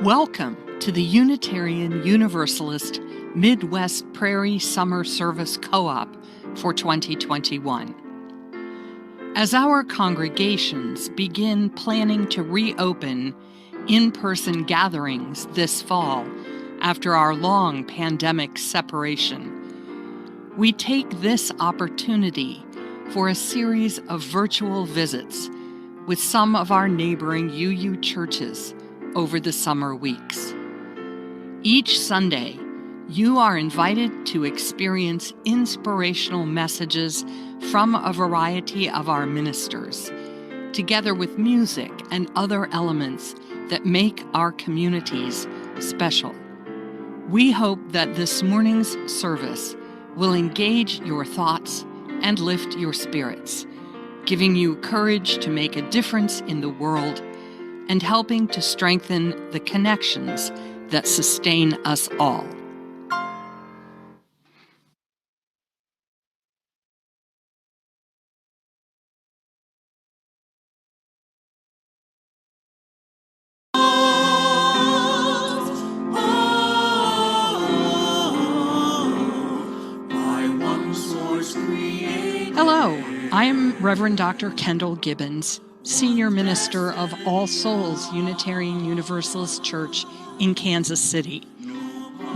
Welcome to the Unitarian Universalist Midwest Prairie Summer Service Co-op for 2021. As our congregations begin planning to reopen in-person gatherings this fall after our long pandemic separation, we take this opportunity for a series of virtual visits with some of our neighboring UU churches over the summer weeks. Each Sunday, you are invited to experience inspirational messages from a variety of our ministers, together with music and other elements that make our communities special. We hope that this morning's service will engage your thoughts and lift your spirits, giving you courage to make a difference in the world and helping to strengthen the connections that sustain us all. Hello, I am Reverend Dr. Kendall Gibbons, Senior Minister of All Souls Unitarian Universalist Church in Kansas City.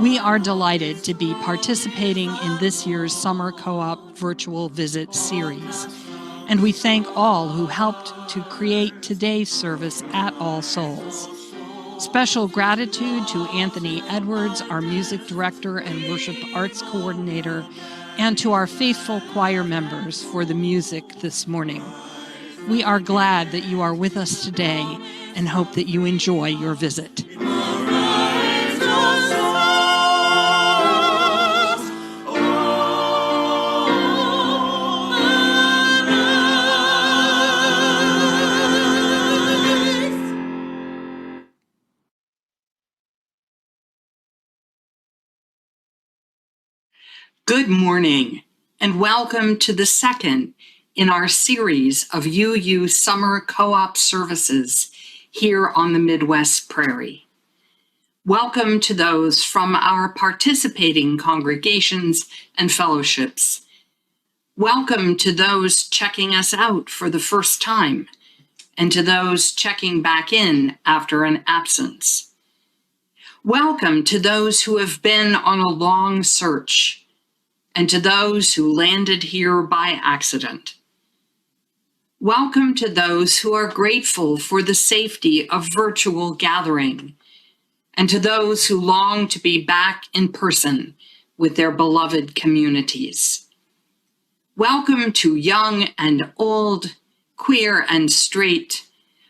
We are delighted to be participating in this year's Summer Co-op Virtual Visit Series, and we thank all who helped to create today's service at All Souls. Special gratitude to Anthony Edwards, our Music Director and Worship Arts Coordinator, and to our faithful choir members for the music this morning. We are glad that you are with us today and hope that you enjoy your visit. Good morning, and welcome to the second in our series of UU Summer Co-op services here on the Midwest Prairie. Welcome to those from our participating congregations and fellowships. Welcome to those checking us out for the first time, and to those checking back in after an absence. Welcome to those who have been on a long search, and to those who landed here by accident. Welcome to those who are grateful for the safety of virtual gathering, and to those who long to be back in person with their beloved communities. Welcome to young and old, queer and straight.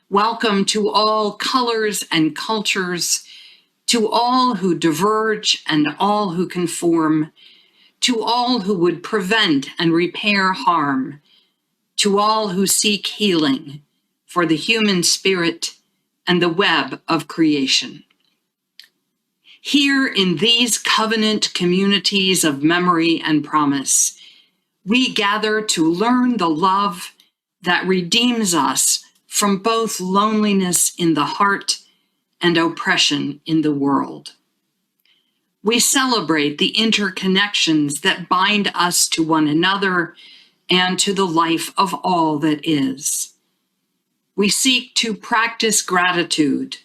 Welcome to all colors and cultures, to all who diverge and all who conform, to all who would prevent and repair harm, to all who seek healing for the human spirit and the web of creation. Here in these covenant communities of memory and promise, we gather to learn the love that redeems us from both loneliness in the heart and oppression in the world. We celebrate the interconnections that bind us to one another and to the life of all that is. We seek to practice gratitude,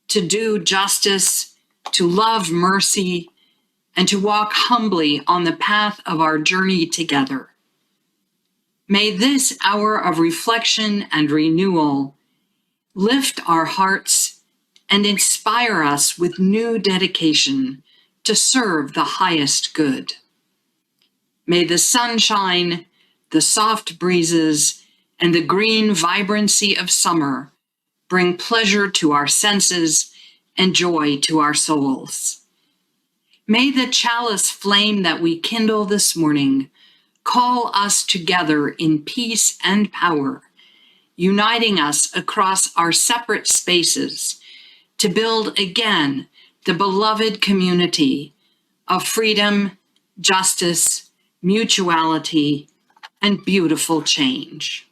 to do justice, to love mercy, and to walk humbly on the path of our journey together. May this hour of reflection and renewal lift our hearts and inspire us with new dedication to serve the highest good. May the sunshine, the soft breezes, and the green vibrancy of summer bring pleasure to our senses and joy to our souls. May the chalice flame that we kindle this morning call us together in peace and power, uniting us across our separate spaces to build again the beloved community of freedom, justice, mutuality, and beautiful change.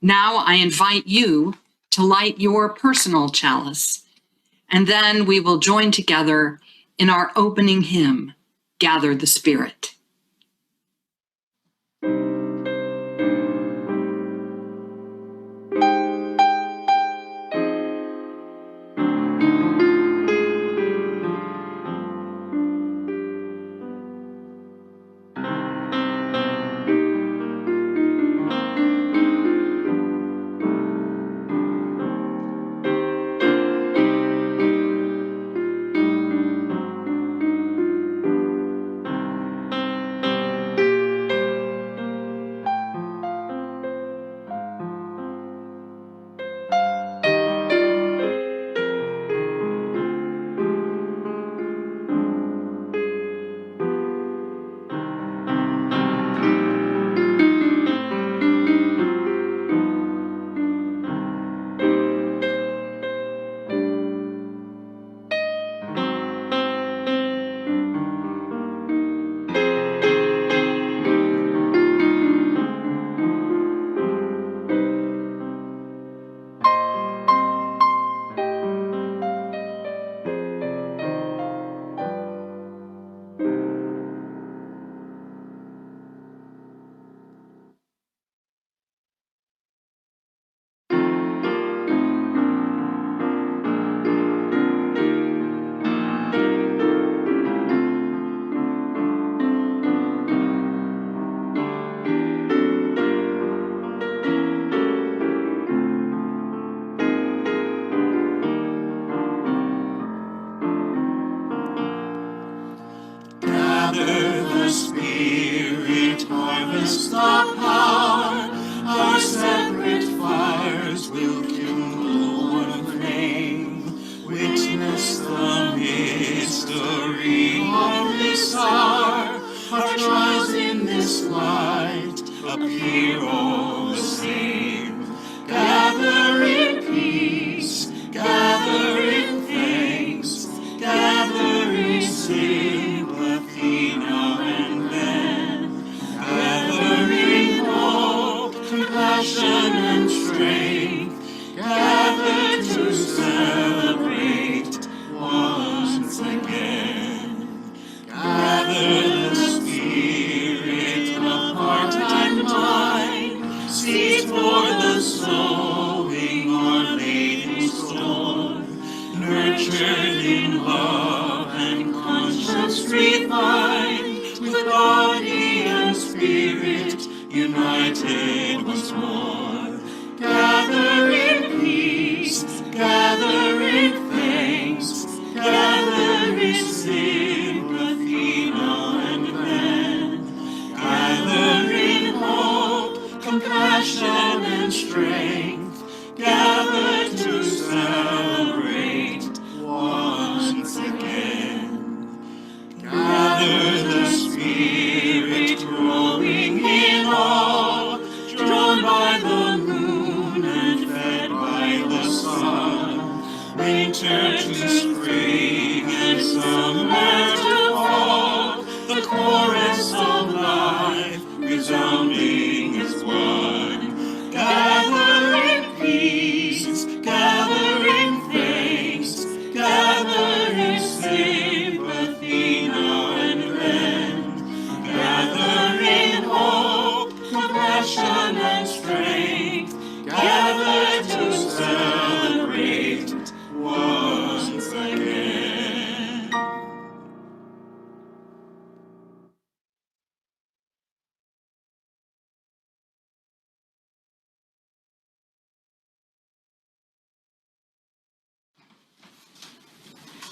Now I invite you to light your personal chalice, and then we will join together in our opening hymn, Gather the Spirit.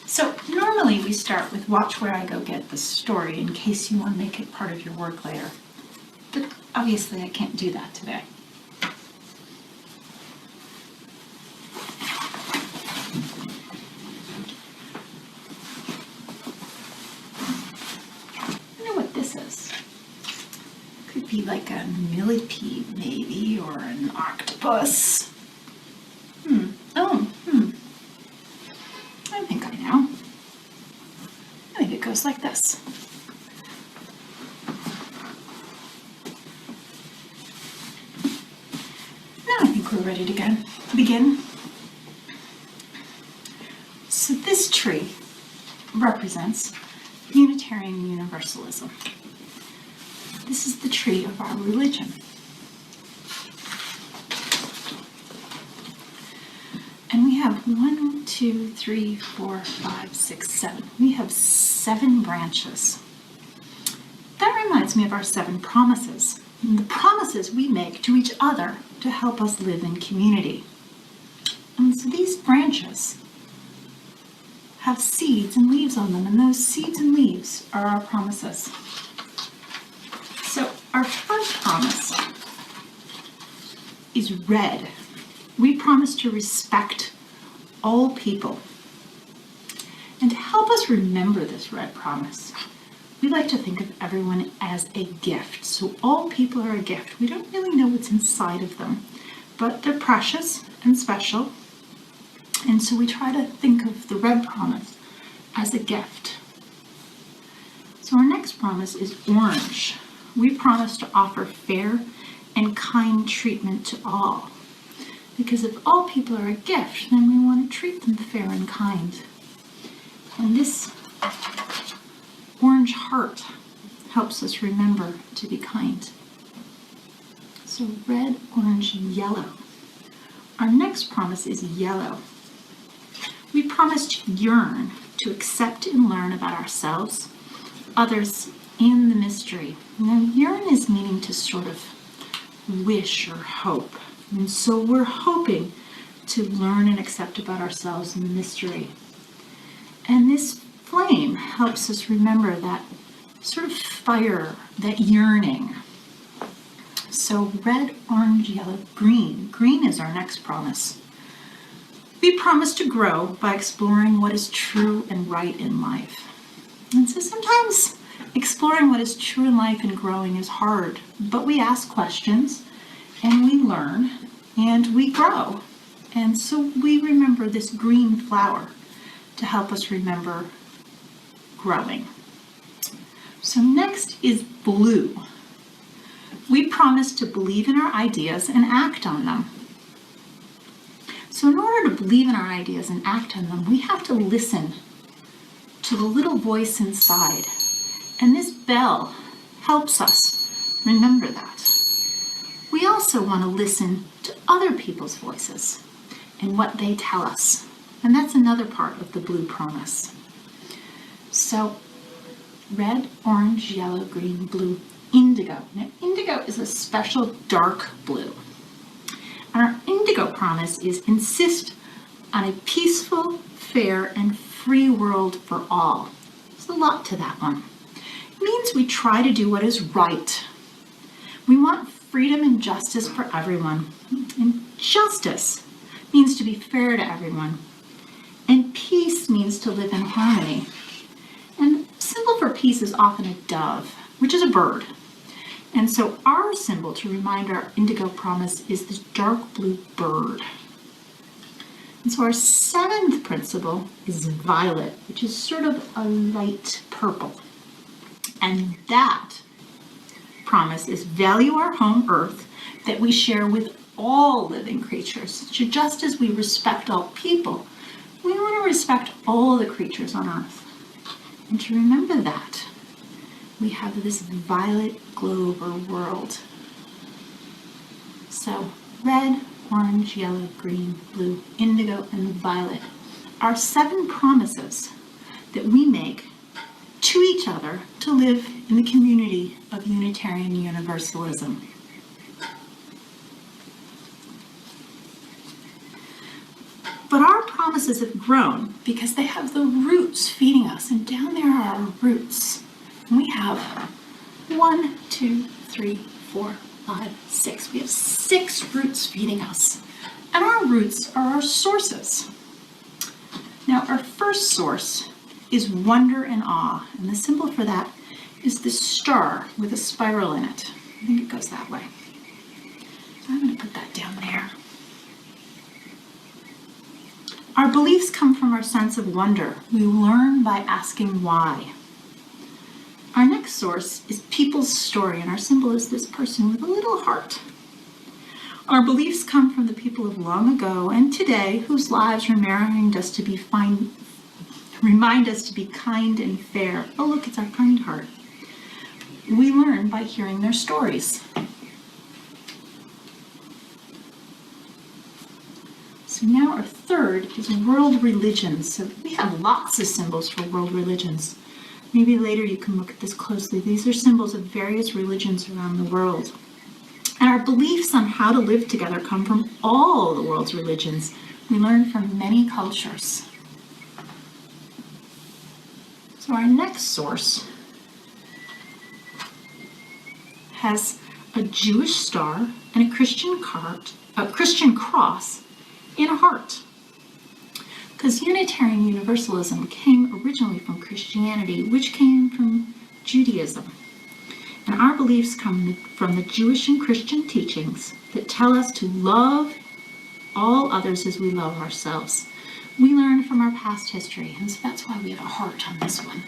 So normally we start with watch where I go get the story in case you want to make it part of your work later. But obviously I can't do that today. I wonder what this is. Could be like a millipede maybe, or an octopus. I think I know. I think it goes like this. Now, We're ready to begin. So this tree represents Unitarian Universalism. This is the tree of our religion. And we have 1, 2, 3, 4, 5, 6, 7. We have 7 branches. That reminds me of our 7 promises. And the promises we make to each other to help us live in community. And so these branches have seeds and leaves on them, and those seeds and leaves are our promises. So our first promise is red. We promise to respect all people. And to help us remember this red promise, we like to think of everyone as a gift. So all people are a gift. We don't really know what's inside of them, but they're precious and special. And so we try to think of the red promise as a gift. So our next promise is orange. We promise to offer fair and kind treatment to all. Because if all people are a gift, then we want to treat them fair and kind. And this orange heart helps us remember to be kind. So red, orange, and yellow. Our next promise is yellow. We promise to yearn to accept and learn about ourselves, others, and the mystery. Now, yearn is meaning to sort of wish or hope. And so we're hoping to learn and accept about ourselves and the mystery. And this flame helps us remember that sort of fire, that yearning. So red, orange, yellow, green. Green is our next promise. We promise to grow by exploring what is true and right in life. And so sometimes exploring what is true in life and growing is hard, but we ask questions and we learn and we grow. And so we remember this green flower to help us remember growing. So next is blue. We promise to believe in our ideas and act on them. So in order to believe in our ideas and act on them, we have to listen to the little voice inside. And this bell helps us remember that. We also want to listen to other people's voices and what they tell us. And that's another part of the blue promise. So red, orange, yellow, green, blue, indigo. Now indigo is a special dark blue. And our indigo promise is insist on a peaceful, fair, and free world for all. There's a lot to that one. It means we try to do what is right. We want freedom and justice for everyone. And justice means to be fair to everyone. And peace means to live in harmony. And symbol for peace is often a dove, which is a bird. And so our symbol to remind our indigo promise is this dark blue bird. And so our 7th principle is violet, which is sort of a light purple. And that promise is value our home earth that we share with all living creatures. So just as we respect all people, we want to respect all the creatures on earth. And to remember that, we have this violet globe or world. So red, orange, yellow, green, blue, indigo, and violet are 7 promises that we make to each other to live in the community of Unitarian Universalism. But our promises have grown because they have the roots feeding us, and down there are our roots. And we have 1, 2, 3, 4, 5, 6. We have 6 roots feeding us. And our roots are our sources. Now, our first source is wonder and awe. And the symbol for that is this star with a spiral in it. I think it goes that way. So I'm going to put that down there. Our beliefs come from our sense of wonder. We learn by asking why. Our next source is people's story, and our symbol is this person with a little heart. Our beliefs come from the people of long ago and today whose lives remind us to be kind and fair. Oh, look, it's our kind heart. We learn by hearing their stories. So now our third is world religions. So we have lots of symbols for world religions. Maybe later you can look at this closely. These are symbols of various religions around the world. And our beliefs on how to live together come from all the world's religions. We learn from many cultures. So our next source has a Jewish star and a Christian cross in a heart. Because Unitarian Universalism came originally from Christianity, which came from Judaism. And our beliefs come from the Jewish and Christian teachings that tell us to love all others as we love ourselves. We learn from our past history, and so that's why we have a heart on this one.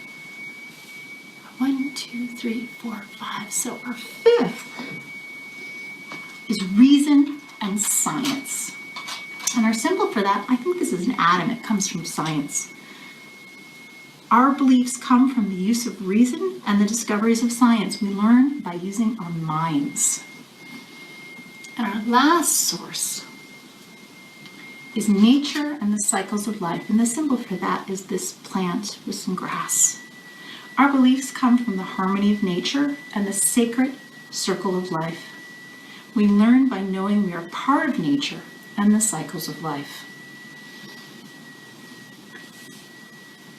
1, 2, 3, 4, 5. So our fifth is reason and science. And our symbol for that, I think this is an atom. It comes from science. Our beliefs come from the use of reason and the discoveries of science. We learn by using our minds. And our last source is nature and the cycles of life. And the symbol for that is this plant with some grass. Our beliefs come from the harmony of nature and the sacred circle of life. We learn by knowing we are part of nature and the cycles of life.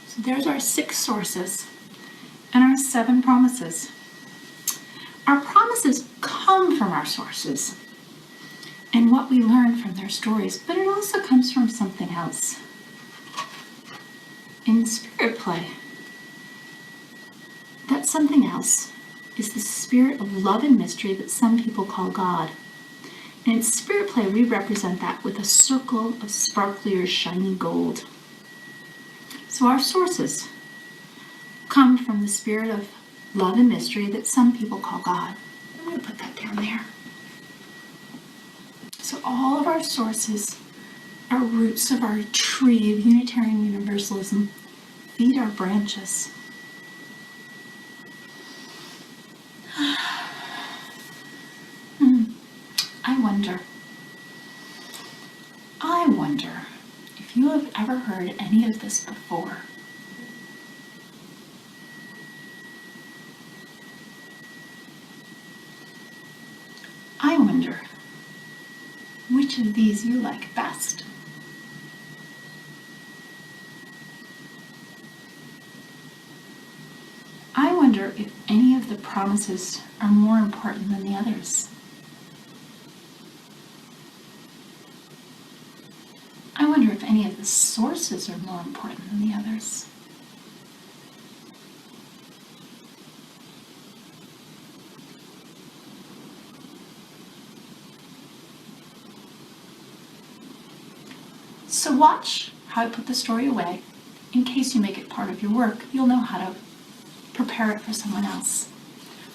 So there's our 6 sources and our 7 promises. Our promises come from our sources and what we learn from their stories, but it also comes from something else. In spirit play, that something else is the spirit of love and mystery that some people call God. And in spirit play, we represent that with a circle of sparkly or shiny gold. So our sources come from the spirit of love and mystery that some people call God. I'm going to put that down there. So all of our sources are roots of our tree of Unitarian Universalism. Feed our branches. I wonder if you have ever heard any of this before. I wonder which of these you like best. I wonder if any of the promises are more important than the others. I wonder if any of the sources are more important than the others. So watch how I put the story away. In case you make it part of your work, you'll know how to prepare it for someone else.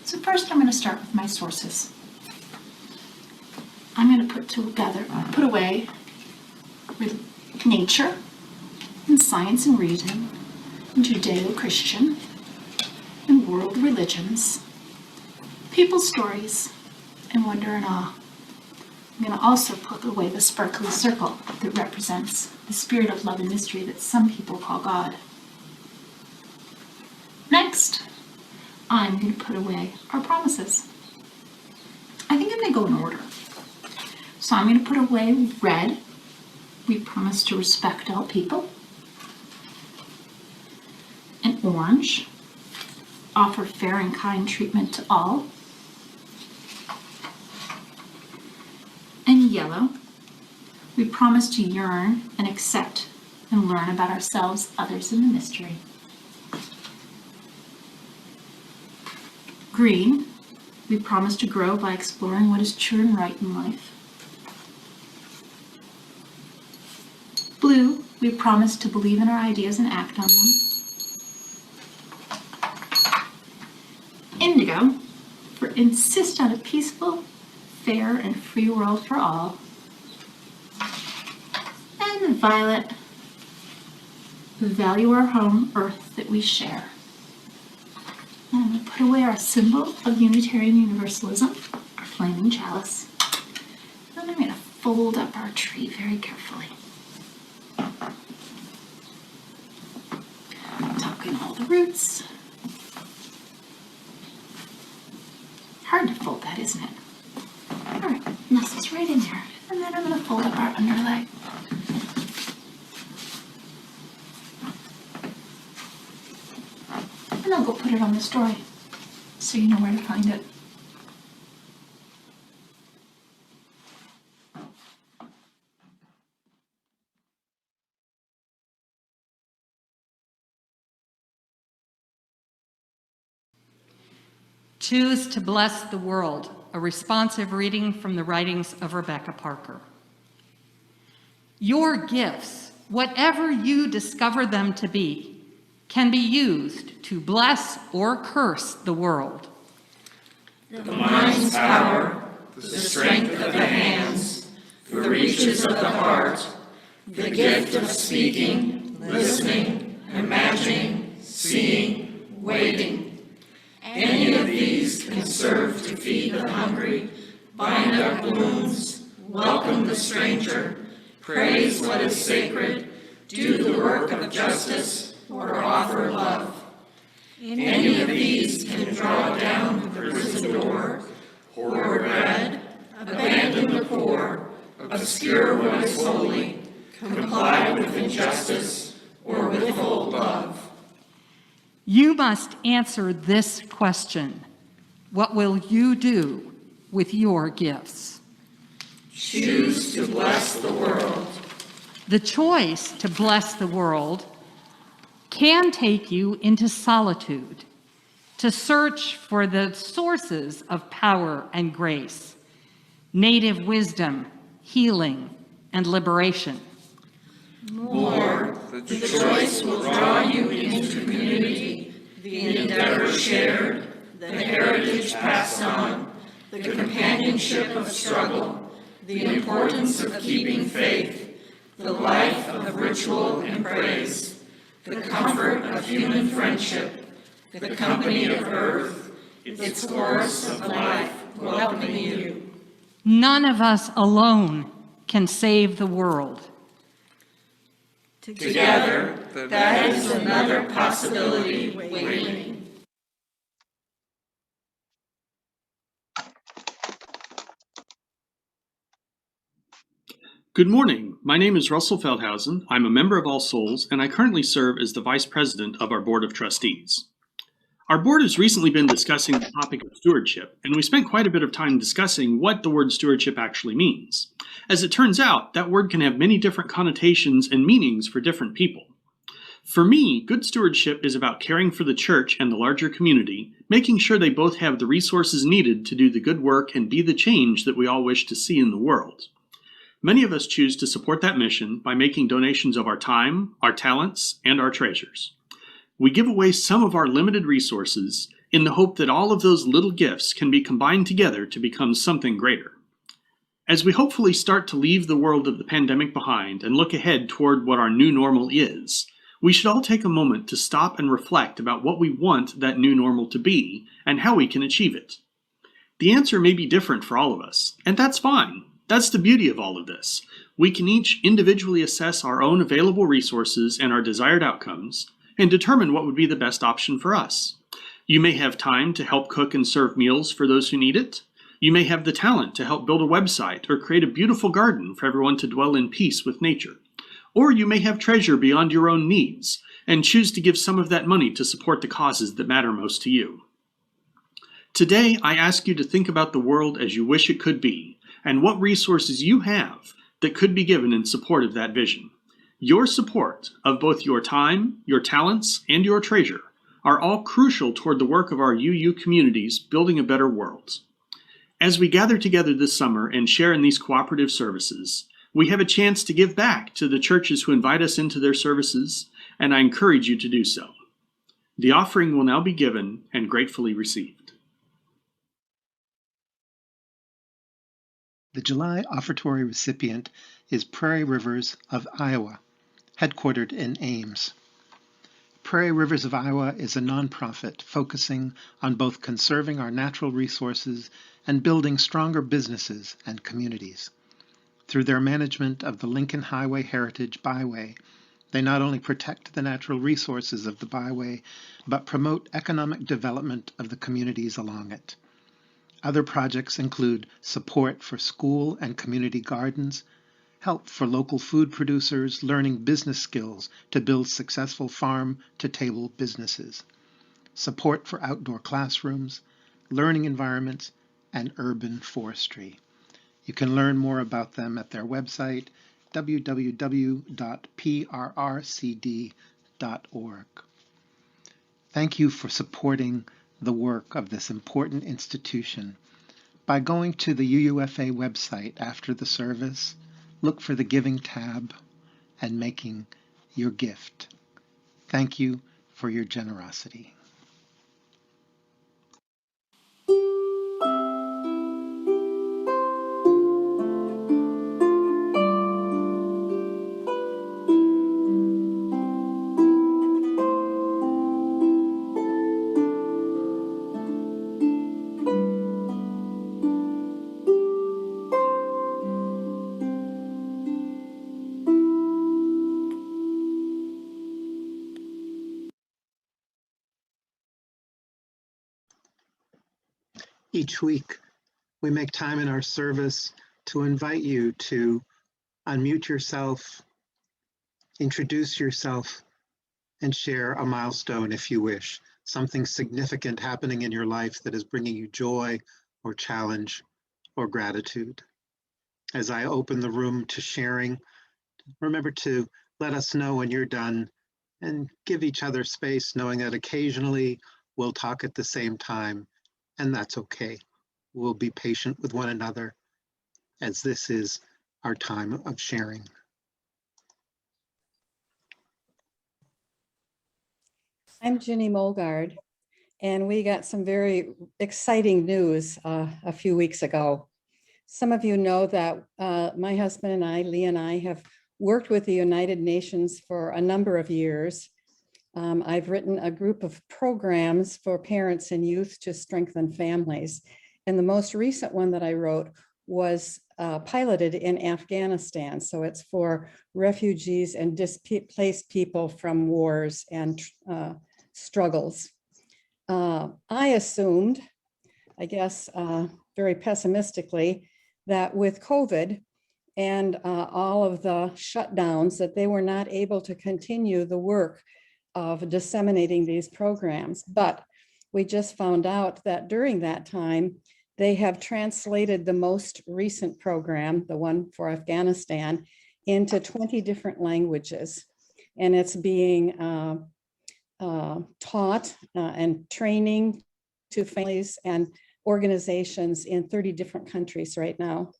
So first I'm going to start with my sources. I'm going to put away nature and science and reason and Judeo-Christian and world religions, people's stories, and wonder and awe. I'm going to also put away the sparkly circle that represents the spirit of love and mystery that some people call God. Next, I'm going to put away our promises. I think I'm going to go in order. So I'm going to put away red. We promise to respect all people. And orange, offer fair and kind treatment to all. And yellow, we promise to yearn and accept and learn about ourselves, others, and the mystery. Green, we promise to grow by exploring what is true and right in life. Blue, we promise to believe in our ideas and act on them. Indigo, insist on a peaceful, fair and free world for all. And violet, value our home earth that we share. And I'm going to put away our symbol of Unitarian Universalism, our flaming chalice. Then I'm going to fold up our tree very carefully. Tuck in all the roots. Hard to fold that, isn't it? All right, nestles right in there. And then I'm going to fold up our underlay. And I'll go put it on the story so you know where to find it. Choose to Bless the World, a responsive reading from the writings of Rebecca Parker. Your gifts, whatever you discover them to be, can be used to bless or curse the world. The mind's power, the strength of the hands, the reaches of the heart, the gift of speaking, listening, imagining, seeing, waiting. Any of these can serve to feed the hungry, bind up wounds, welcome the stranger, praise what is sacred, do the work of justice, or offer love. Any of these can draw down the prison door, hoard bread, abandon the poor, obscure what is holy, comply with injustice, or withhold love. You must answer this question. What will you do with your gifts? Choose to bless the world. The choice to bless the world can take you into solitude, to search for the sources of power and grace, native wisdom, healing, and liberation. More, the choice will draw you into community, the endeavor shared, the heritage passed on, the companionship of struggle, the importance of keeping faith, the life of ritual and praise, the comfort of human friendship, the company of earth, its course of life welcoming you. None of us alone can save the world. Together, that is another possibility waiting. Good morning. My name is Russell Feldhausen. I'm a member of All Souls, and I currently serve as the Vice President of our Board of Trustees. Our board has recently been discussing the topic of stewardship, and we spent quite a bit of time discussing what the word stewardship actually means. As it turns out, that word can have many different connotations and meanings for different people. For me, good stewardship is about caring for the church and the larger community, making sure they both have the resources needed to do the good work and be the change that we all wish to see in the world. Many of us choose to support that mission by making donations of our time, our talents, and our treasures. We give away some of our limited resources in the hope that all of those little gifts can be combined together to become something greater. As we hopefully start to leave the world of the pandemic behind and look ahead toward what our new normal is, we should all take a moment to stop and reflect about what we want that new normal to be and how we can achieve it. The answer may be different for all of us, and that's fine. That's the beauty of all of this. We can each individually assess our own available resources and our desired outcomes and determine what would be the best option for us. You may have time to help cook and serve meals for those who need it. You may have the talent to help build a website or create a beautiful garden for everyone to dwell in peace with nature. Or you may have treasure beyond your own needs and choose to give some of that money to support the causes that matter most to you. Today, I ask you to think about the world as you wish it could be and what resources you have that could be given in support of that vision. Your support of both your time, your talents, and your treasure are all crucial toward the work of our UU communities building a better world. As we gather together this summer and share in these cooperative services, we have a chance to give back to the churches who invite us into their services, and I encourage you to do so. The offering will now be given and gratefully received. The July offertory recipient is Prairie Rivers of Iowa, headquartered in Ames. Prairie Rivers of Iowa is a nonprofit focusing on both conserving our natural resources and building stronger businesses and communities. Through their management of the Lincoln Highway Heritage Byway, they not only protect the natural resources of the byway, but promote economic development of the communities along it. Other projects include support for school and community gardens, help for local food producers learning business skills to build successful farm-to-table businesses, support for outdoor classrooms, learning environments, and urban forestry. You can learn more about them at their website, www.prrcd.org. Thank you for supporting the work of this important institution. By going to the UUFA website after the service, look for the Giving tab and making your gift. Thank you for your generosity. Each week, we make time in our service to invite you to unmute yourself, introduce yourself, and share a milestone if you wish, something significant happening in your life that is bringing you joy or challenge or gratitude. As I open the room to sharing, remember to let us know when you're done and give each other space, knowing that occasionally we'll talk at the same time, and that's okay. We'll be patient with one another as this is our time of sharing. I'm Ginny Molgard, and we got some very exciting news a few weeks ago. Some of you know that my husband and I, Lee and I, have worked with the United Nations for a number of years. I've written a group of programs for parents and youth to strengthen families. And the most recent one that I wrote was piloted in Afghanistan. So it's for refugees and displaced people from wars and struggles. I assumed, I guess, very pessimistically, that with COVID and all of the shutdowns, that they were not able to continue the work of disseminating these programs. But we just found out that during that time, they have translated the most recent program, the one for Afghanistan, into 20 different languages. And it's being taught and training to families and organizations in 30 different countries right now.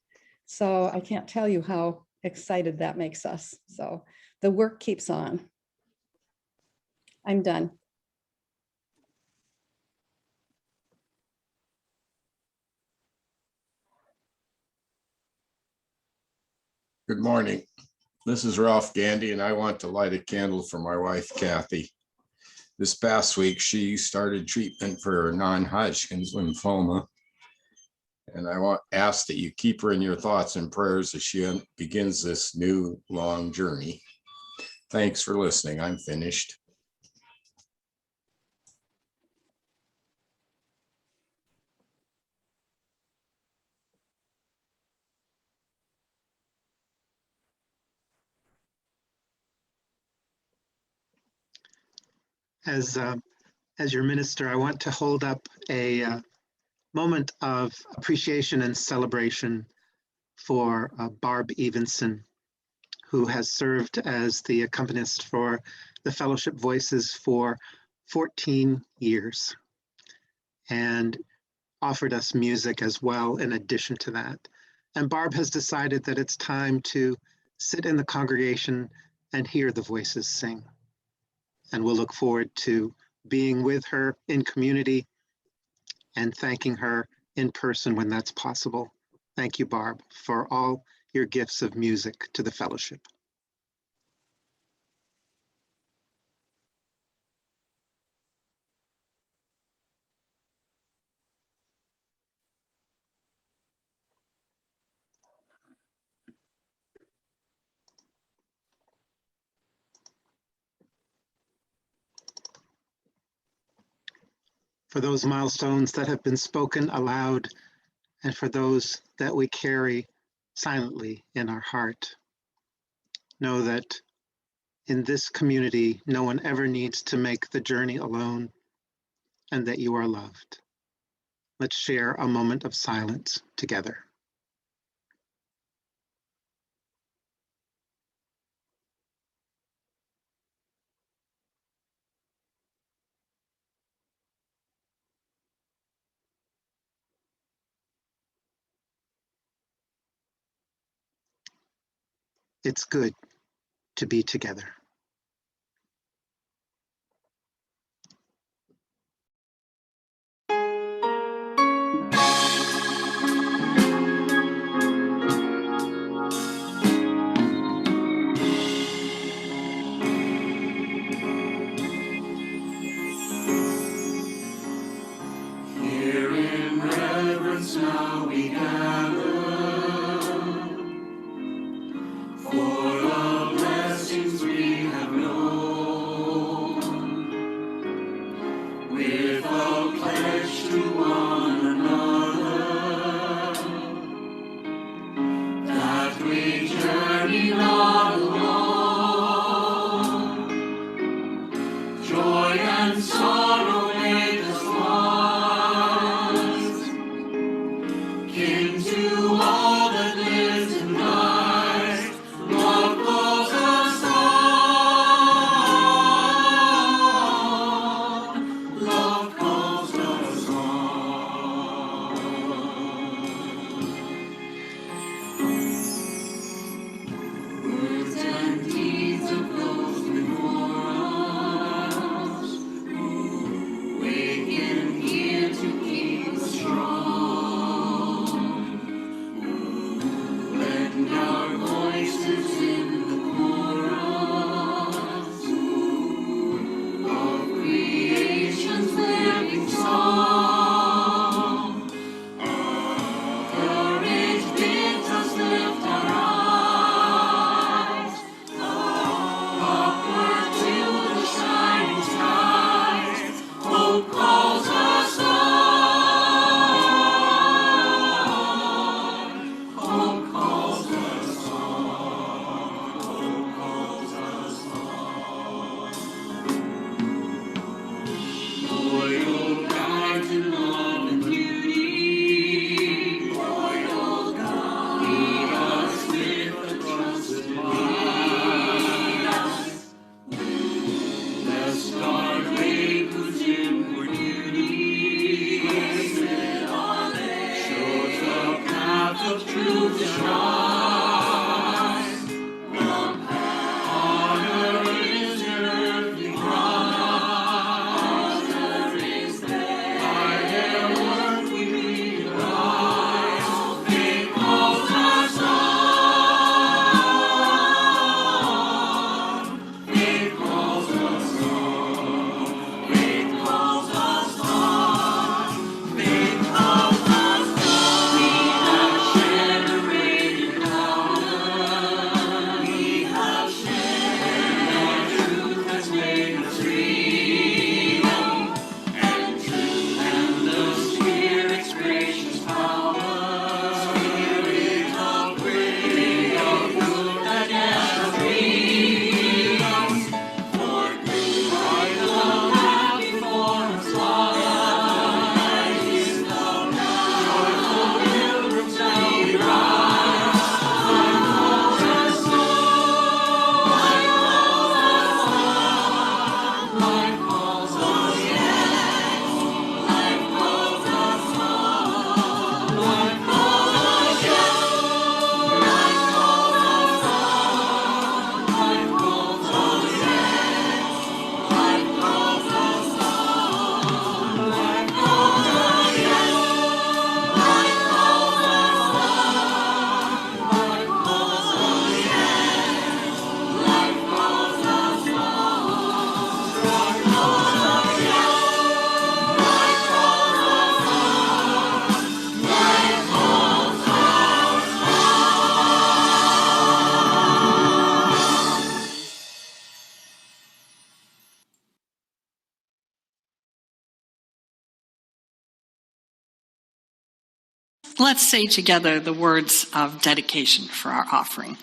So I can't tell you how excited that makes us. So the work keeps on. I'm done. Good morning. This is Ralph Gandy, and I want to light a candle for my wife, Kathy. This past week, she started treatment for non-Hodgkin's lymphoma. And I ask that you keep her in your thoughts and prayers as she begins this new long journey. Thanks for listening. I'm finished. As your minister, I want to hold up a moment of appreciation and celebration for Barb Evenson, who has served as the accompanist for the Fellowship Voices for 14 years and offered us music as well in addition to that. And Barb has decided that it's time to sit in the congregation and hear the voices sing. And we'll look forward to being with her in community and thanking her in person when that's possible. Thank you, Barb, for all your gifts of music to the fellowship. For those milestones that have been spoken aloud, and for those that we carry silently in our heart, know that in this community, no one ever needs to make the journey alone, and that you are loved. Let's share a moment of silence together. It's good to be together. Here in reverence now we gather for the blessings we have known. Without pledge to one another, that we journey not alone. Joy and sorrow make us one. Kin to all that lives and dies, love calls us on. Love calls us on. Words and deeds of those before us, waken here to keep us strong. Lend our voices in the chorus of creation's living song. Courage bids us lift our eyes upward to the shining skies. Hope calls us on. Hope calls us on. Hope calls us on. Loyal guides in love and beauty. Loyal God, lead us with a trusted light. Blessed our babe whose inward beauty shows the path of truth to shine. Honor is your earthly prize. By their work we realize faith calls us on. Faith calls us on. Faith calls us on. Faith calls us on. We have generated light. Let's say together the words of dedication for our offering.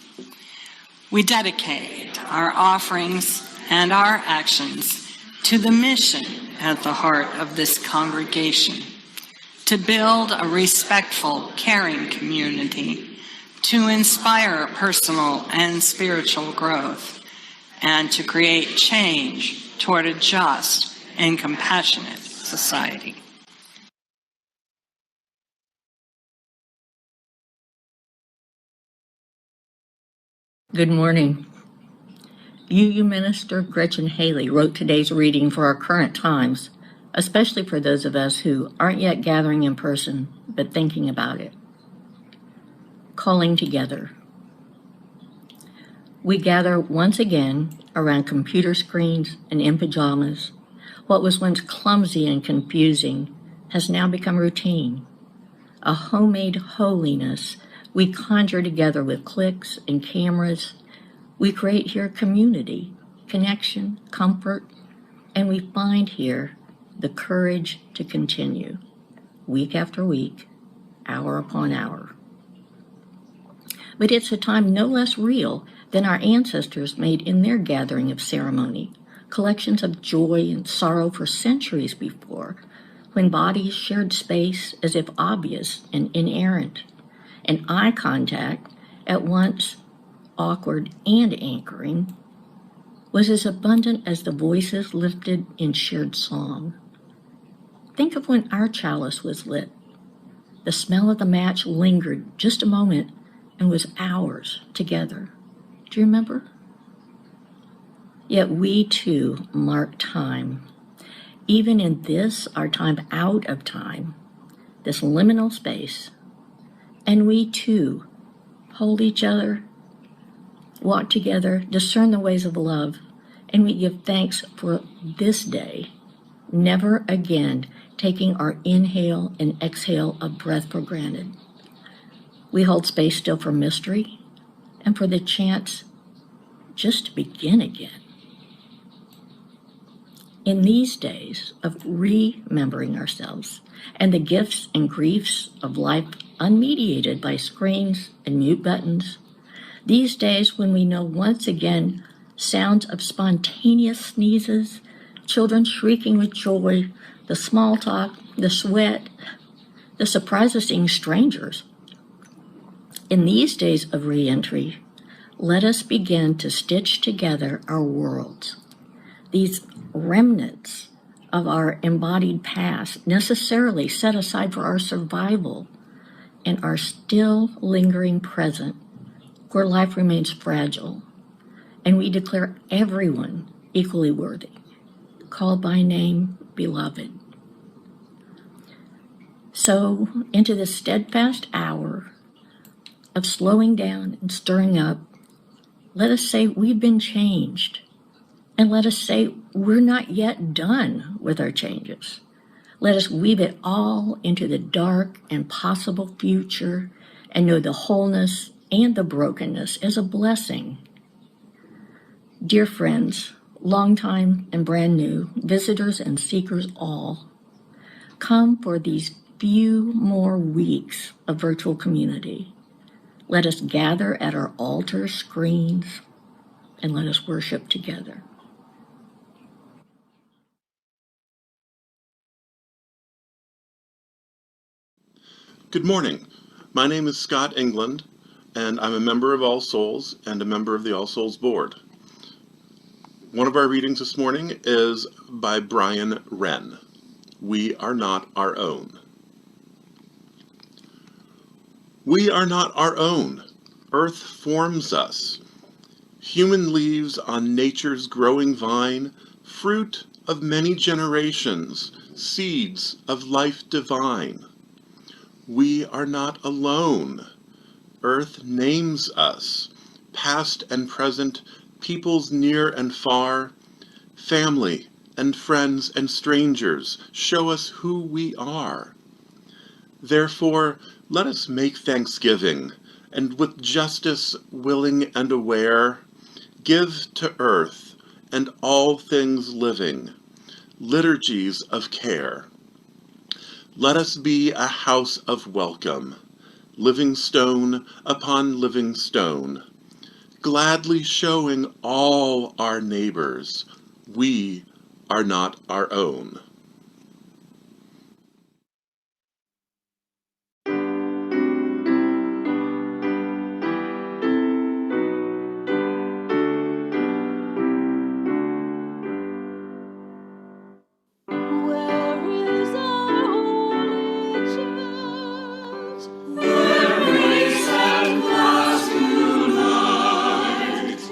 We dedicate our offerings and our actions to the mission at the heart of this congregation, to build a respectful, caring community, to inspire personal and spiritual growth, and to create change toward a just and compassionate society. Good morning. UU Minister Gretchen Haley wrote today's reading for our current times, especially for those of us who aren't yet gathering in person, but thinking about it. Calling together. We gather once again around computer screens and in pajamas. What was once clumsy and confusing has now become routine. A homemade holiness we conjure together with clicks and cameras. We create here community, connection, comfort, and we find here the courage to continue, week after week, hour upon hour. But it's a time no less real than our ancestors made in their gathering of ceremony, collections of joy and sorrow for centuries before, when bodies shared space as if obvious and inerrant, and eye contact, at once awkward and anchoring, was as abundant as the voices lifted in shared song. Think of when our chalice was lit. The smell of the match lingered just a moment and was hours together. Do you remember? Yet we too mark time. Even in this, our time out of time, this liminal space, and we too hold each other, walk together, discern the ways of love, and we give thanks for this day, never again taking our inhale and exhale of breath for granted. We hold space still for mystery and for the chance just to begin again. In these days of remembering ourselves and the gifts and griefs of life unmediated by screens and mute buttons, these days when we know once again sounds of spontaneous sneezes, children shrieking with joy, the small talk, the sweat, the surprise of seeing strangers. In these days of re-entry, let us begin to stitch together our worlds, these remnants of our embodied past necessarily set aside for our survival and our still lingering present, where life remains fragile, and we declare everyone equally worthy, called by name, beloved. So, into this steadfast hour of slowing down and stirring up, let us say we've been changed, and let us say we're not yet done with our changes. Let us weave it all into the dark and possible future and know the wholeness and the brokenness as a blessing. Dear friends, longtime and brand new, visitors and seekers all, come for these few more weeks of virtual community. Let us gather at our altar screens and let us worship together. Good morning. My name is Scott England, and I'm a member of All Souls and a member of the All Souls Board. One of our readings this morning is by Brian Wren. We are not our own. We are not our own. Earth forms us. Human leaves on nature's growing vine, fruit of many generations, seeds of life divine. We are not alone. Earth names us, past and present, peoples near and far, family and friends and strangers show us who we are. Therefore, let us make thanksgiving, and with justice willing and aware, give to earth and all things living liturgies of care. Let us be a house of welcome, living stone upon living stone, gladly showing all our neighbors we are not our own. Where is our holy church? Where grace and class unite,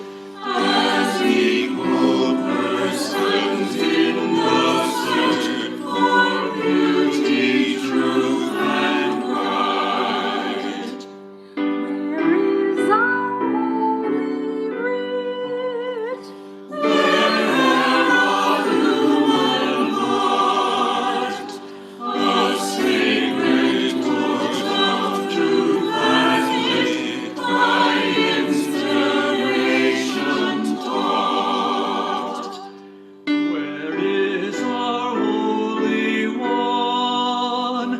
as equal persons in the search for beauty, truth, and right. Where is our holy writ? Where our human heart, a sacred torch of truth has lit, by inspiration taught. Where is our Holy One? A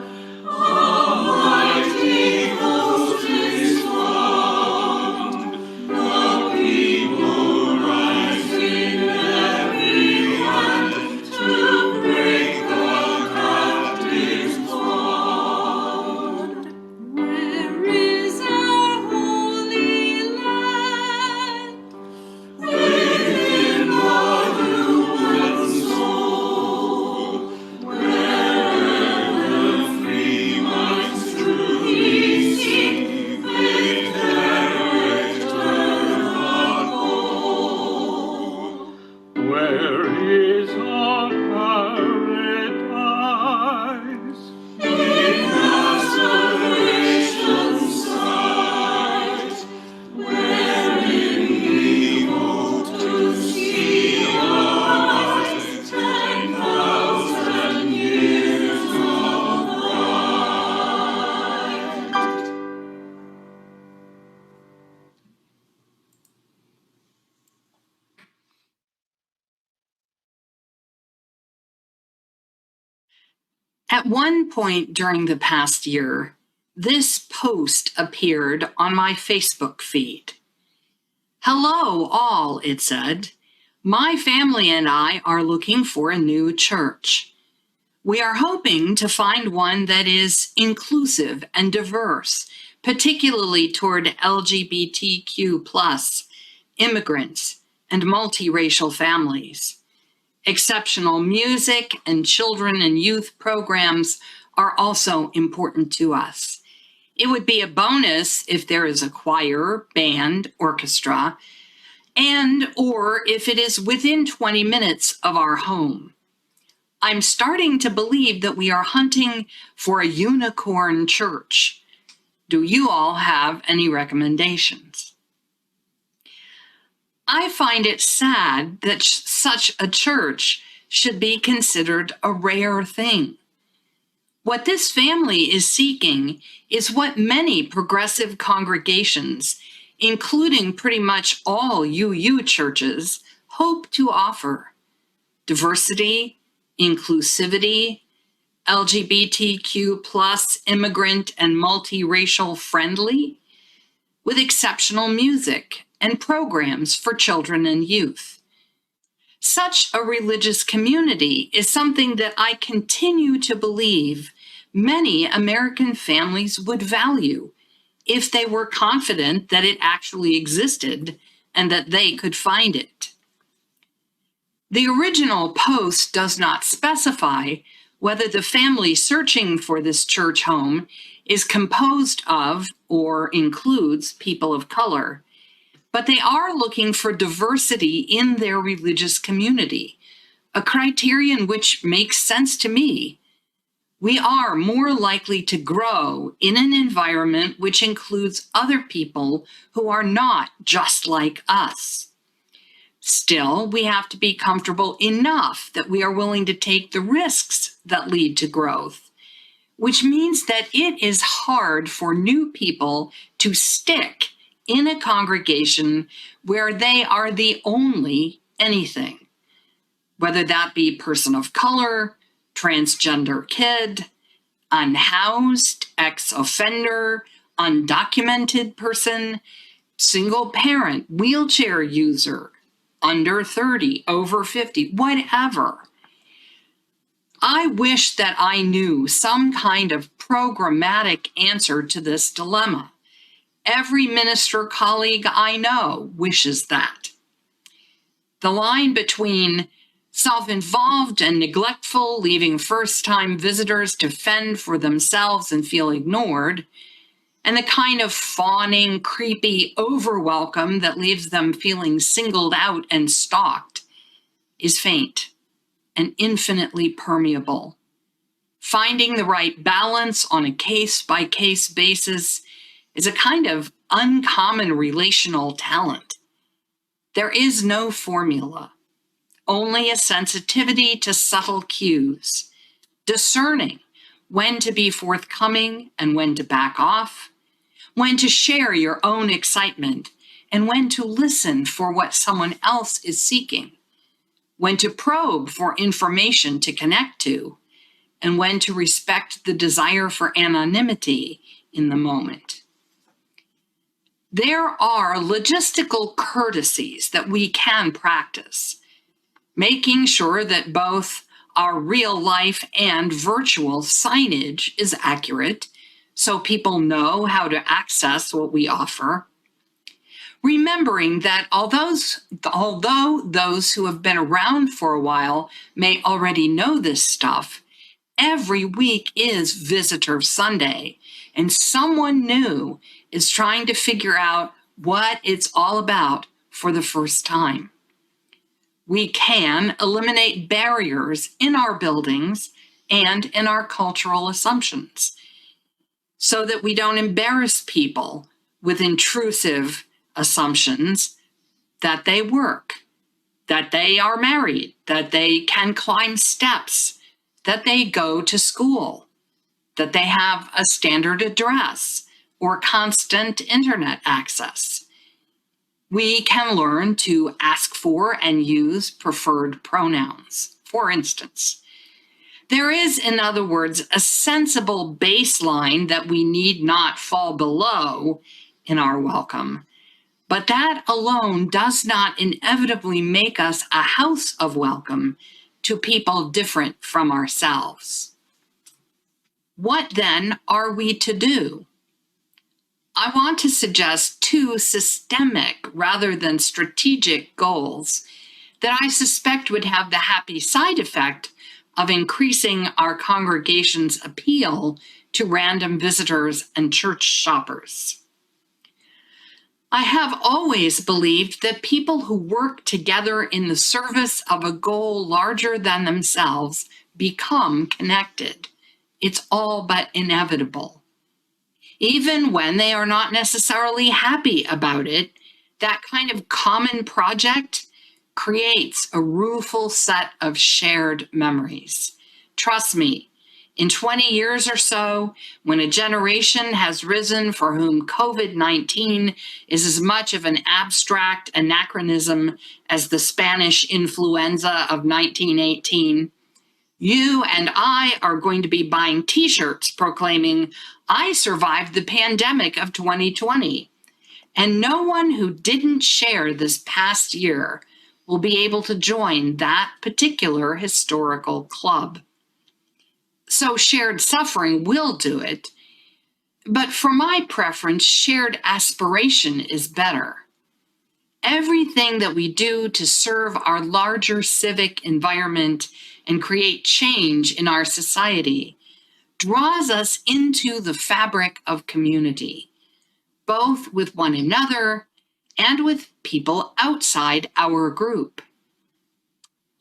mighty host is found, the people rising every hand to break the captive's bond. Where is our holy land? Within the human soul, wherever free minds truly seek the character of gold. Where is our paradise? In Restoration's sight, wherein we hope to see arise 10,000 years of light. At one point during the past year, this post appeared on my Facebook feed. Hello, all, it said. My family and I are looking for a new church. We are hoping to find one that is inclusive and diverse, particularly toward LGBTQ+, immigrants, and multiracial families. Exceptional music and children and youth programs are also important to us. It would be a bonus if there is a choir, band, orchestra, and or if it is within 20 minutes of our home. I'm starting to believe that we are hunting for a unicorn church. Do you all have any recommendations? I find it sad that such a church should be considered a rare thing. What this family is seeking is what many progressive congregations, including pretty much all UU churches, hope to offer: diversity, inclusivity, LGBTQ+ immigrant and multiracial friendly, with exceptional music and programs for children and youth. Such a religious community is something that I continue to believe many American families would value if they were confident that it actually existed and that they could find it. The original post does not specify whether the family searching for this church home is composed of or includes people of color, but they are looking for diversity in their religious community, a criterion which makes sense to me. We are more likely to grow in an environment which includes other people who are not just like us. Still, we have to be comfortable enough that we are willing to take the risks that lead to growth, which means that it is hard for new people to stick in a congregation where they are the only anything, whether that be person of color, transgender kid, unhoused, ex-offender, undocumented person, single parent, wheelchair user, under 30, over 50, whatever. I wish that I knew some kind of programmatic answer to this dilemma. Every minister colleague I know wishes that. The line between self-involved and neglectful, leaving first-time visitors to fend for themselves and feel ignored, and the kind of fawning, creepy overwelcome that leaves them feeling singled out and stalked, is faint and infinitely permeable. Finding the right balance on a case-by-case basis is a kind of uncommon relational talent. There is no formula, only a sensitivity to subtle cues, discerning when to be forthcoming and when to back off, when to share your own excitement and when to listen for what someone else is seeking, when to probe for information to connect to, and when to respect the desire for anonymity in the moment. There are logistical courtesies that we can practice, making sure that both our real life and virtual signage is accurate so people know how to access what we offer. Remembering that although those who have been around for a while may already know this stuff, every week is Visitor Sunday, and someone new is trying to figure out what it's all about for the first time. We can eliminate barriers in our buildings and in our cultural assumptions so that we don't embarrass people with intrusive assumptions that they work, that they are married, that they can climb steps, that they go to school, that they have a standard address or constant internet access. We can learn to ask for and use preferred pronouns, for instance. There is, in other words, a sensible baseline that we need not fall below in our welcome. But that alone does not inevitably make us a house of welcome to people different from ourselves. What then are we to do? I want to suggest two systemic rather than strategic goals that I suspect would have the happy side effect of increasing our congregation's appeal to random visitors and church shoppers. I have always believed that people who work together in the service of a goal larger than themselves become connected. It's all but inevitable. Even when they are not necessarily happy about it, that kind of common project creates a rueful set of shared memories. Trust me, in 20 years or so, when a generation has risen for whom COVID-19 is as much of an abstract anachronism as the Spanish influenza of 1918, you and I are going to be buying t-shirts proclaiming, "I survived the pandemic of 2020." And no one who didn't share this past year will be able to join that particular historical club. So shared suffering will do it, but for my preference, shared aspiration is better. Everything that we do to serve our larger civic environment and create change in our society draws us into the fabric of community, both with one another and with people outside our group.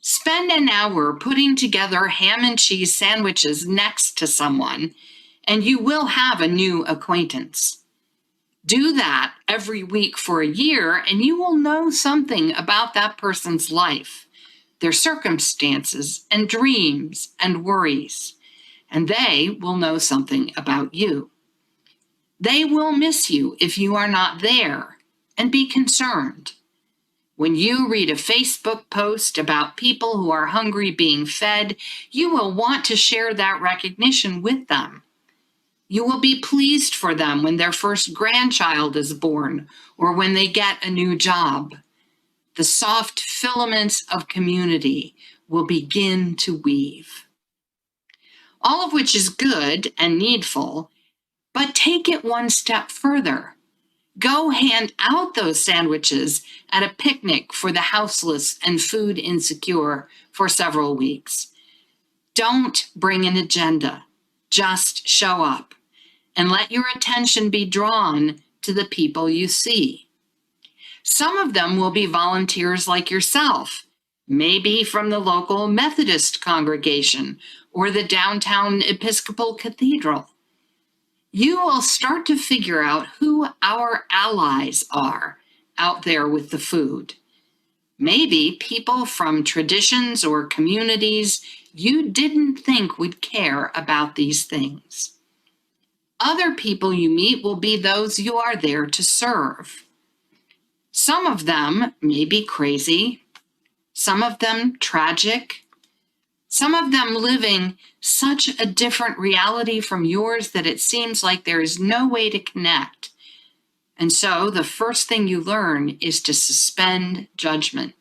Spend an hour putting together ham and cheese sandwiches next to someone, and you will have a new acquaintance. Do that every week for a year, and you will know something about that person's life, their circumstances and dreams and worries, and they will know something about you. They will miss you if you are not there, and be concerned. When you read a Facebook post about people who are hungry being fed, you will want to share that recognition with them. You will be pleased for them when their first grandchild is born or when they get a new job. The soft filaments of community will begin to weave. All of which is good and needful, but take it one step further. Go hand out those sandwiches at a picnic for the houseless and food insecure for several weeks. Don't bring an agenda, just show up and let your attention be drawn to the people you see. Some of them will be volunteers like yourself, maybe from the local Methodist congregation or the downtown Episcopal Cathedral. You will start to figure out who our allies are out there with the food. Maybe people from traditions or communities you didn't think would care about these things. Other people you meet will be those you are there to serve. Some of them may be crazy, some of them tragic, some of them living such a different reality from yours that it seems like there is no way to connect. And so the first thing you learn is to suspend judgment.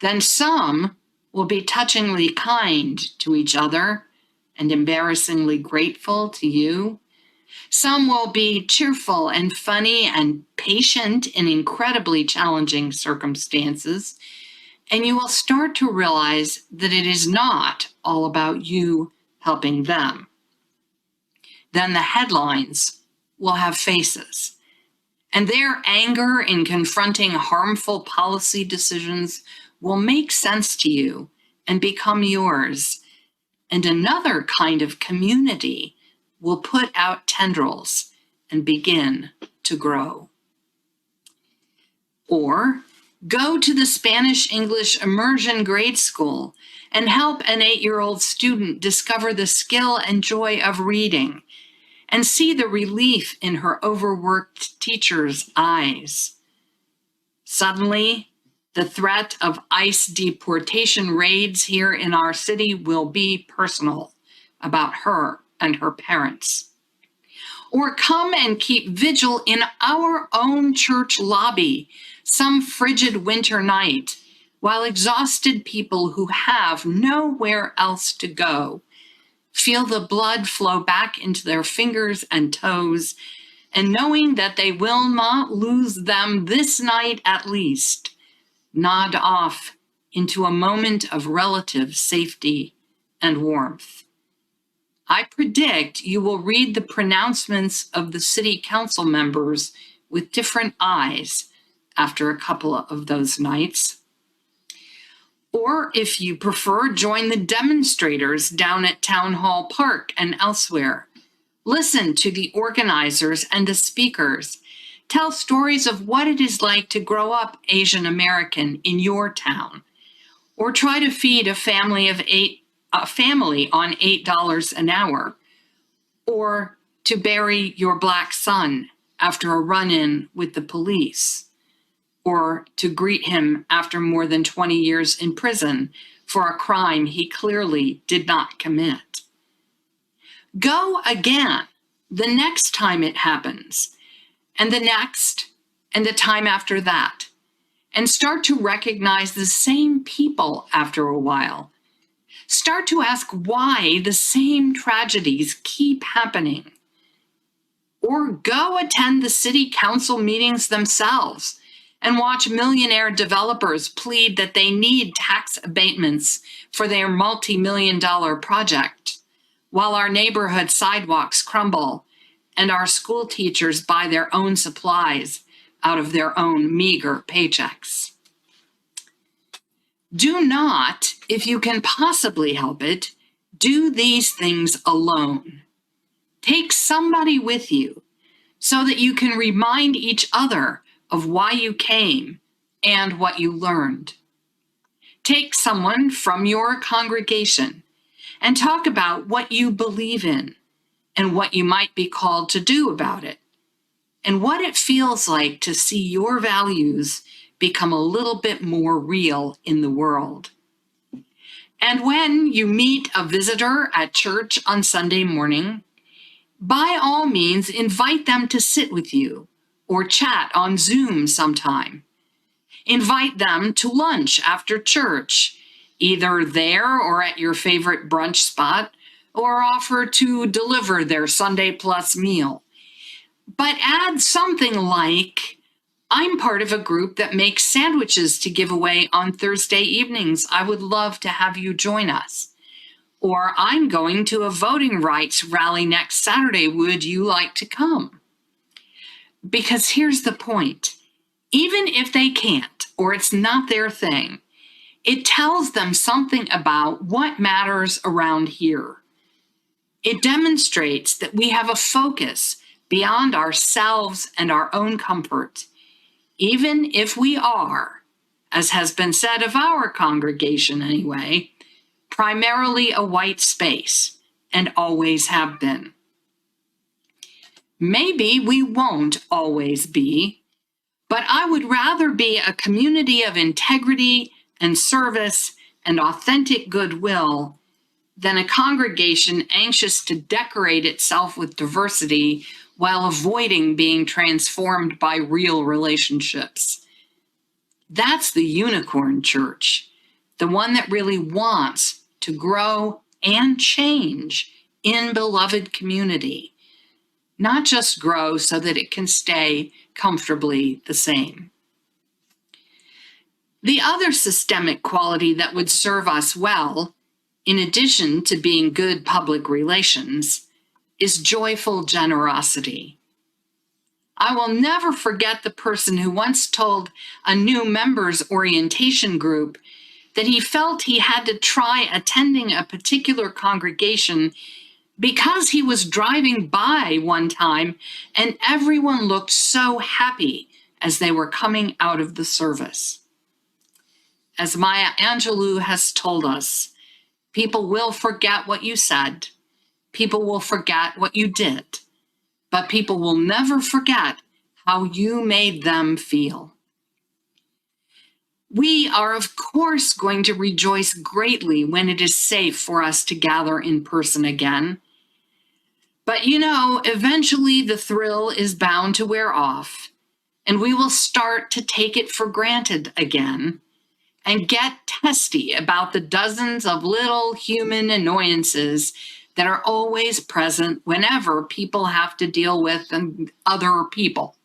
Then some will be touchingly kind to each other and embarrassingly grateful to you. Some will be cheerful and funny and patient in incredibly challenging circumstances. And you will start to realize that it is not all about you helping them. Then the headlines will have faces, and their anger in confronting harmful policy decisions will make sense to you and become yours. And another kind of community will put out tendrils and begin to grow. Or go to the Spanish-English immersion grade school and help an 8-year-old student discover the skill and joy of reading and see the relief in her overworked teacher's eyes. Suddenly, the threat of ICE deportation raids here in our city will be personal about her and her parents. Or come and keep vigil in our own church lobby some frigid winter night while exhausted people who have nowhere else to go feel the blood flow back into their fingers and toes, and knowing that they will not lose them this night at least, nod off into a moment of relative safety and warmth. I predict you will read the pronouncements of the city council members with different eyes after a couple of those nights. Or if you prefer, join the demonstrators down at Town Hall Park and elsewhere. Listen to the organizers and the speakers. Tell stories of what it is like to grow up Asian American in your town. Or try to feed a family on $8 an hour. Or to bury your Black son after a run-in with the police. Or to greet him after more than 20 years in prison for a crime he clearly did not commit. Go again the next time it happens, and the next, and the time after that, and start to recognize the same people after a while. Start to ask why the same tragedies keep happening. Or go attend the city council meetings themselves and watch millionaire developers plead that they need tax abatements for their multi-million-dollar project, while our neighborhood sidewalks crumble and our school teachers buy their own supplies out of their own meager paychecks. Do not, if you can possibly help it, do these things alone. Take somebody with you so that you can remind each other of why you came and what you learned. Take someone from your congregation and talk about what you believe in and what you might be called to do about it, and what it feels like to see your values become a little bit more real in the world. And when you meet a visitor at church on Sunday morning, by all means, invite them to sit with you or chat on Zoom sometime. Invite them to lunch after church, either there or at your favorite brunch spot, or offer to deliver their Sunday plus meal. But add something like, I'm part of a group that makes sandwiches to give away on Thursday evenings. I would love to have you join us. Or I'm going to a voting rights rally next Saturday. Would you like to come? Because here's the point. Even if they can't, or it's not their thing, it tells them something about what matters around here. It demonstrates that we have a focus beyond ourselves and our own comfort, even if we are, as has been said of our congregation anyway, primarily a white space and always have been. Maybe we won't always be, but I would rather be a community of integrity and service and authentic goodwill than a congregation anxious to decorate itself with diversity while avoiding being transformed by real relationships. That's the unicorn church, the one that really wants to grow and change in beloved community, not just grow so that it can stay comfortably the same. The other systemic quality that would serve us well, in addition to being good public relations, is joyful generosity. I will never forget the person who once told a new members orientation group that he felt he had to try attending a particular congregation because he was driving by one time and everyone looked so happy as they were coming out of the service. As Maya Angelou has told us, people will forget what you said, people will forget what you did, but people will never forget how you made them feel. We are, of course, going to rejoice greatly when it is safe for us to gather in person again. But eventually the thrill is bound to wear off, and we will start to take it for granted again and get testy about the dozens of little human annoyances that are always present whenever people have to deal with other people.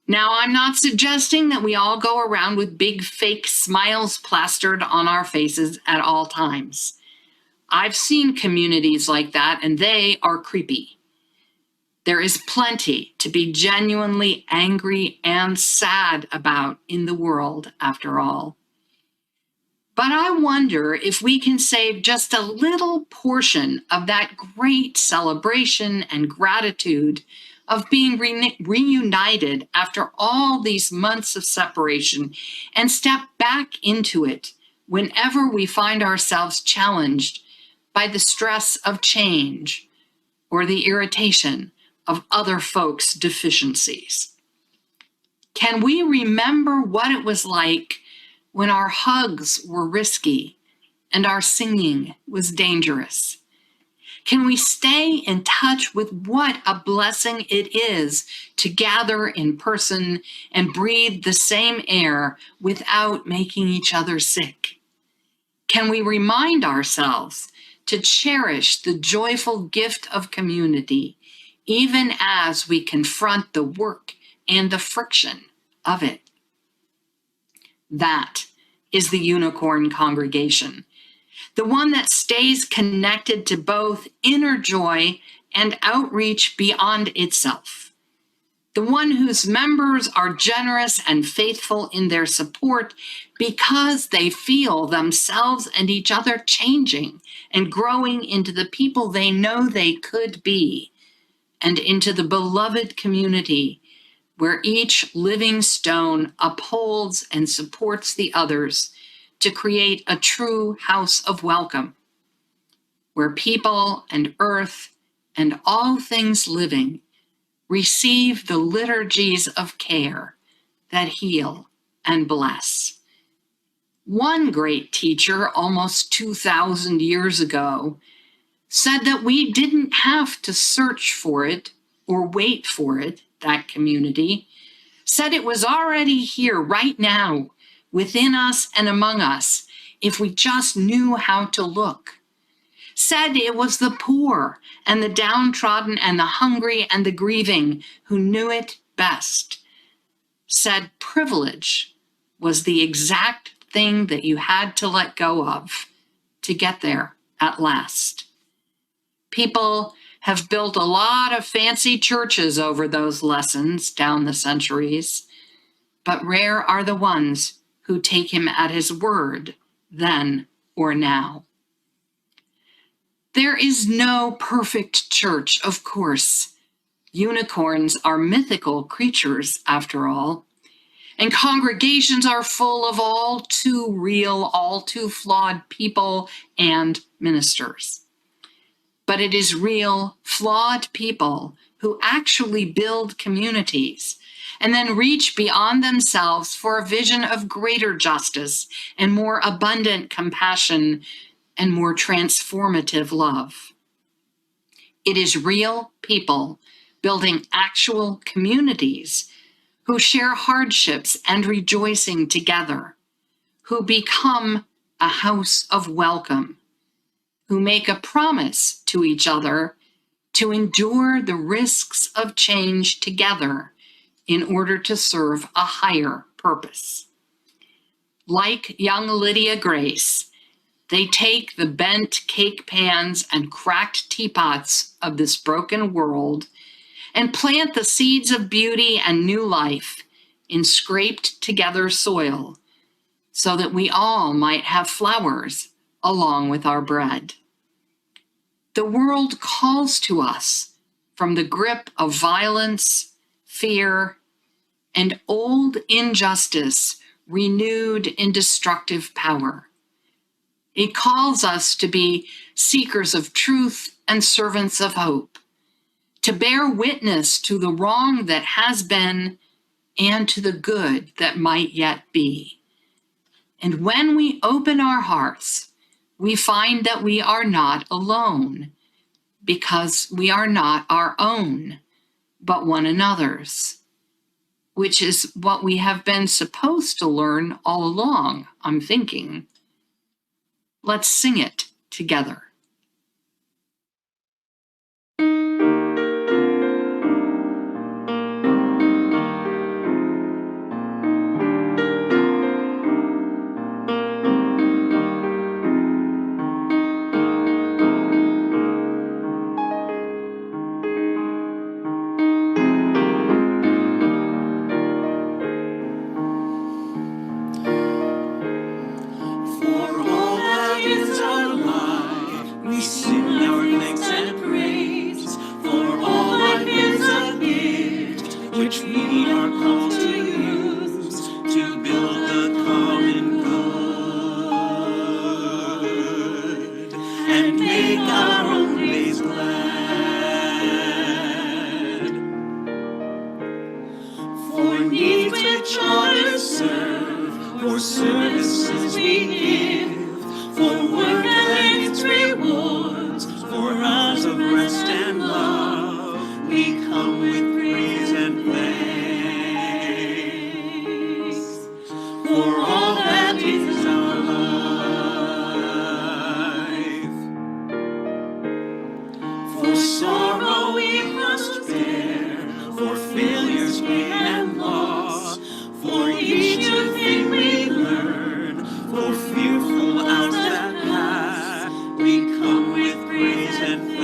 Now, I'm not suggesting that we all go around with big fake smiles plastered on our faces at all times. I've seen communities like that, and they are creepy. There is plenty to be genuinely angry and sad about in the world, after all. But I wonder if we can save just a little portion of that great celebration and gratitude of being reunited after all these months of separation and step back into it whenever we find ourselves challenged by the stress of change or the irritation of other folks' deficiencies. Can we remember what it was like when our hugs were risky and our singing was dangerous? Can we stay in touch with what a blessing it is to gather in person and breathe the same air without making each other sick? Can we remind ourselves to cherish the joyful gift of community, even as we confront the work and the friction of it? That is the unicorn congregation, the one that stays connected to both inner joy and outreach beyond itself, the one whose members are generous and faithful in their support because they feel themselves and each other changing and growing into the people they know they could be, and into the beloved community where each living stone upholds and supports the others to create a true house of welcome, where people and earth and all things living receive the liturgies of care that heal and bless. One great teacher almost 2,000 years ago said that we didn't have to search for it or wait for it, that community, said it was already here right now within us and among us if we just knew how to look. Said it was the poor and the downtrodden and the hungry and the grieving who knew it best. Said privilege was the exact thing that you had to let go of to get there at last. People have built a lot of fancy churches over those lessons down the centuries, but rare are the ones who take him at his word then or now. There is no perfect church, of course. Unicorns are mythical creatures, after all, and congregations are full of all too real, all too flawed people and ministers. But it is real, flawed people who actually build communities and then reach beyond themselves for a vision of greater justice and more abundant compassion and more transformative love. It is real people building actual communities who share hardships and rejoicing together, who become a house of welcome, who make a promise to each other to endure the risks of change together in order to serve a higher purpose. Like young Lydia Grace, they take the bent cake pans and cracked teapots of this broken world and plant the seeds of beauty and new life in scraped together soil so that we all might have flowers along with our bread. The world calls to us from the grip of violence, fear, and old injustice renewed in destructive power. It calls us to be seekers of truth and servants of hope, to bear witness to the wrong that has been and to the good that might yet be. And when we open our hearts, we find that we are not alone, because we are not our own, but one another's, which is what we have been supposed to learn all along, I'm thinking. Let's sing it together. Which we are called to use to build the common good and make our own days glad. For needs which others serve, for services we give, for work and its rewards, for hours of rest and love, we come with praise and thanks for all that is our life. For sorrow we must bear, for failures, pain, and loss, for each new thing we learn, for fearful hours that pass, we come with praise and thanks.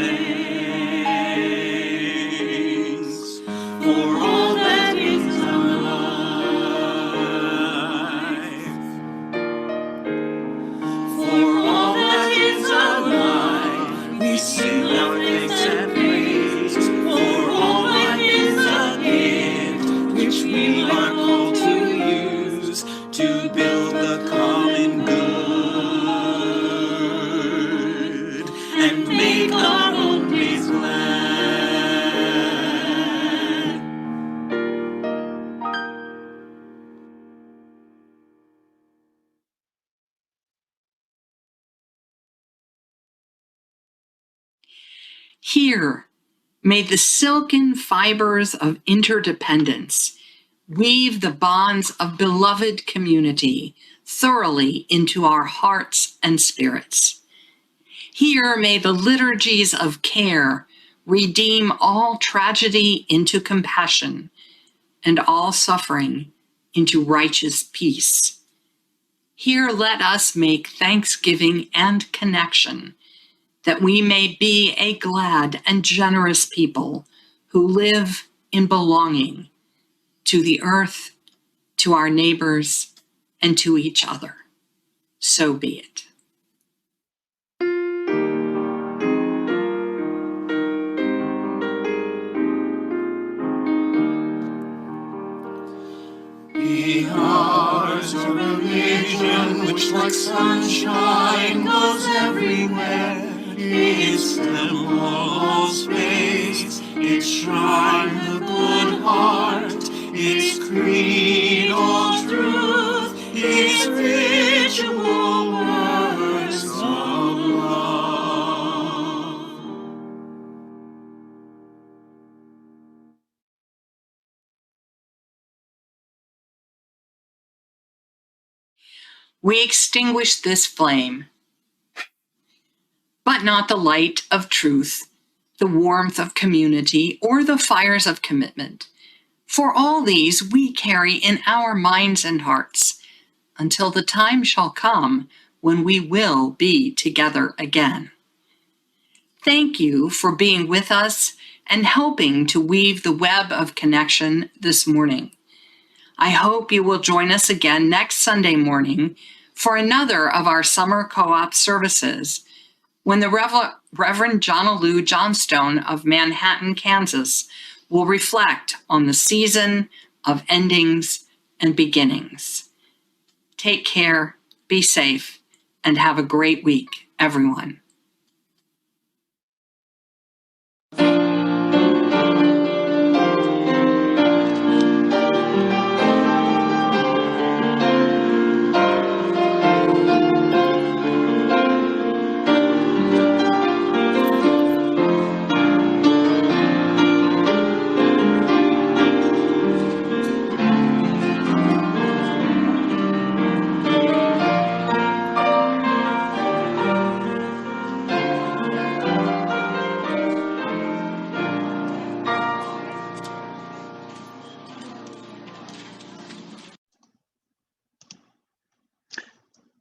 Here, may the silken fibers of interdependence weave the bonds of beloved community thoroughly into our hearts and spirits. Here, may the liturgies of care redeem all tragedy into compassion and all suffering into righteous peace. Here, let us make thanksgiving and connection, that we may be a glad and generous people who live in belonging to the earth, to our neighbors, and to each other. So be it. Be ours a religion which like sunshine goes everywhere. Its temple all space, its shrine the good heart, its creed all truth, its ritual words of love. We extinguish this flame, but not the light of truth, the warmth of community, or the fires of commitment. For all these we carry in our minds and hearts until the time shall come when we will be together again. Thank you for being with us and helping to weave the web of connection this morning. I hope you will join us again next Sunday morning for another of our summer co-op services, when the Reverend John Lou Johnstone of Manhattan, Kansas, will reflect on the season of endings and beginnings. Take care, be safe, and have a great week, everyone.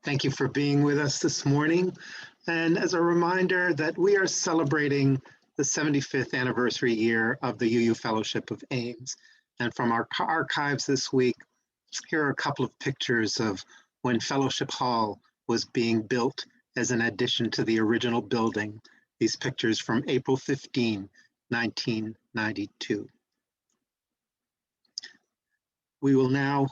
Thank you for being with us this morning. And as a reminder that we are celebrating the 75th anniversary year of the UU Fellowship of Ames. And from our archives this week, here are a couple of pictures of when Fellowship Hall was being built as an addition to the original building. These pictures from April 15, 1992. We will now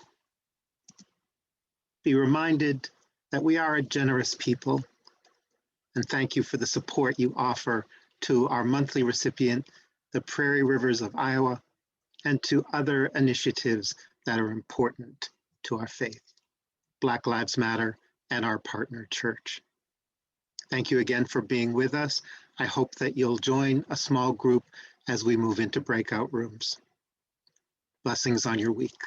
be reminded that we are a generous people, and thank you for the support you offer to our monthly recipient, the Prairie Rivers of Iowa, and to other initiatives that are important to our faith, Black Lives Matter, and our partner church. Thank you again for being with us. I hope that you'll join a small group as we move into breakout rooms. Blessings on your week.